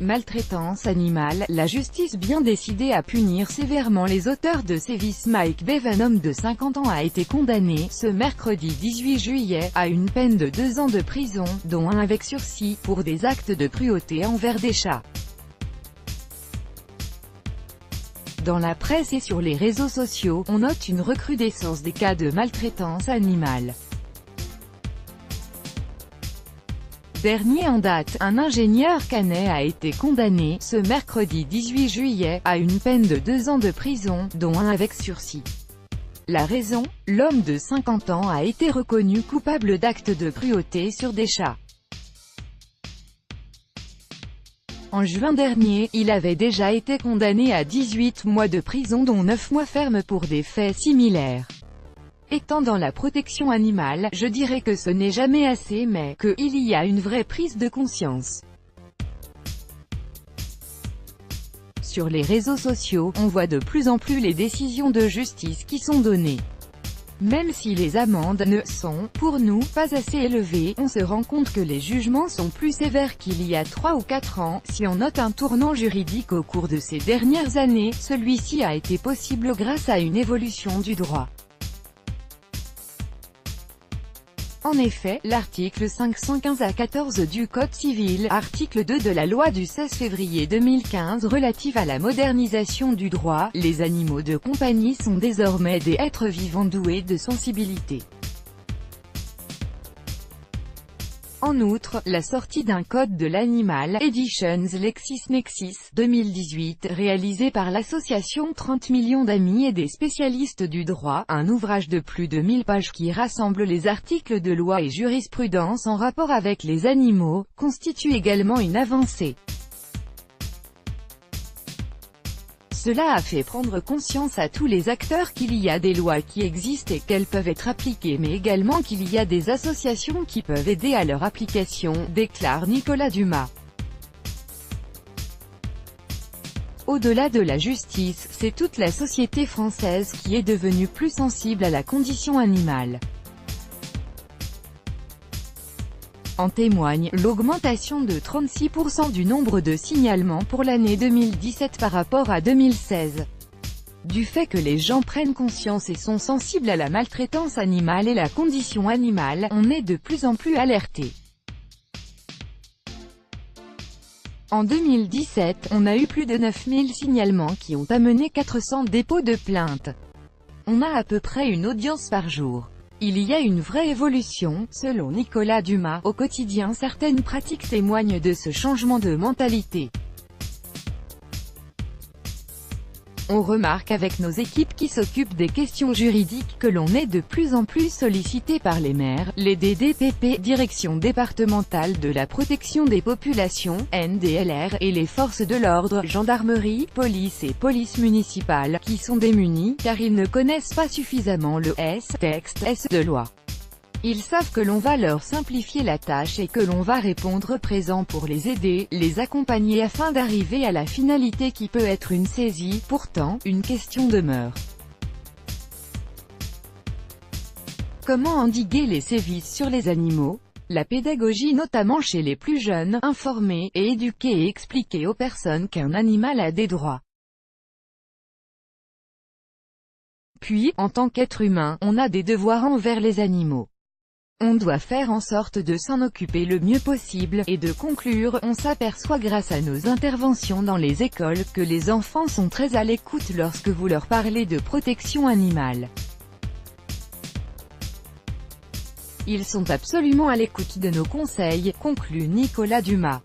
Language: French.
Maltraitance animale, la justice bien décidée à punir sévèrement les auteurs de sévices. Mike Bevan, homme de 50 ans, a été condamné, ce mercredi 18 juillet, à une peine de 2 ans de prison, dont 1 avec sursis, pour des actes de cruauté envers des chats. Dans la presse et sur les réseaux sociaux, on note une recrudescence des cas de maltraitance animale. Dernier en date, un ingénieur canet a été condamné, ce mercredi 18 juillet, à une peine de 2 ans de prison, dont 1 avec sursis. La raison? L'homme de 50 ans a été reconnu coupable d'actes de cruauté sur des chats. En juin dernier, il avait déjà été condamné à 18 mois de prison dont 9 mois fermes pour des faits similaires. Étant dans la protection animale, je dirais que ce n'est jamais assez mais qu'il y a une vraie prise de conscience. Sur les réseaux sociaux, on voit de plus en plus les décisions de justice qui sont données. Même si les amendes ne sont, pour nous, pas assez élevées, on se rend compte que les jugements sont plus sévères qu'il y a 3 ou 4 ans. Si on note un tournant juridique au cours de ces dernières années, celui-ci a été possible grâce à une évolution du droit. En effet, l'article 515 à 14 du Code civil, article 2 de la loi du 16 février 2015 relative à la modernisation du droit, les animaux de compagnie sont désormais des êtres vivants doués de sensibilité. En outre, la sortie d'un Code de l'animal, Editions LexisNexis, 2018, réalisé par l'association 30 millions d'amis et des spécialistes du droit, un ouvrage de plus de 1000 pages qui rassemble les articles de loi et jurisprudence en rapport avec les animaux, constitue également une avancée. Cela a fait prendre conscience à tous les acteurs qu'il y a des lois qui existent et qu'elles peuvent être appliquées mais également qu'il y a des associations qui peuvent aider à leur application, déclare Nicolas Dumas. Au-delà de la justice, c'est toute la société française qui est devenue plus sensible à la condition animale. En témoigne, l'augmentation de 36% du nombre de signalements pour l'année 2017 par rapport à 2016. Du fait que les gens prennent conscience et sont sensibles à la maltraitance animale et la condition animale, on est de plus en plus alerté. En 2017, on a eu plus de 9000 signalements qui ont amené 400 dépôts de plainte. On a à peu près une audience par jour. Il y a une vraie évolution, selon Nicolas Dumas. Au quotidien, certaines pratiques témoignent de ce changement de mentalité. On remarque avec nos équipes qui s'occupent des questions juridiques que l'on est de plus en plus sollicité par les maires, les DDPP, Direction départementale de la protection des populations, NDLR, et les forces de l'ordre, gendarmerie, police et police municipale, qui sont démunis, car ils ne connaissent pas suffisamment le texte de loi. Ils savent que l'on va leur simplifier la tâche et que l'on va répondre présent pour les aider, les accompagner afin d'arriver à la finalité qui peut être une saisie. Pourtant, une question demeure. Comment endiguer les sévices sur les animaux? La pédagogie, notamment chez les plus jeunes, informer, et éduquer et expliquer aux personnes qu'un animal a des droits. Puis, en tant qu'être humain, on a des devoirs envers les animaux. On doit faire en sorte de s'en occuper le mieux possible, et de conclure, on s'aperçoit grâce à nos interventions dans les écoles, que les enfants sont très à l'écoute lorsque vous leur parlez de protection animale. Ils sont absolument à l'écoute de nos conseils, conclut Nicolas Dumas.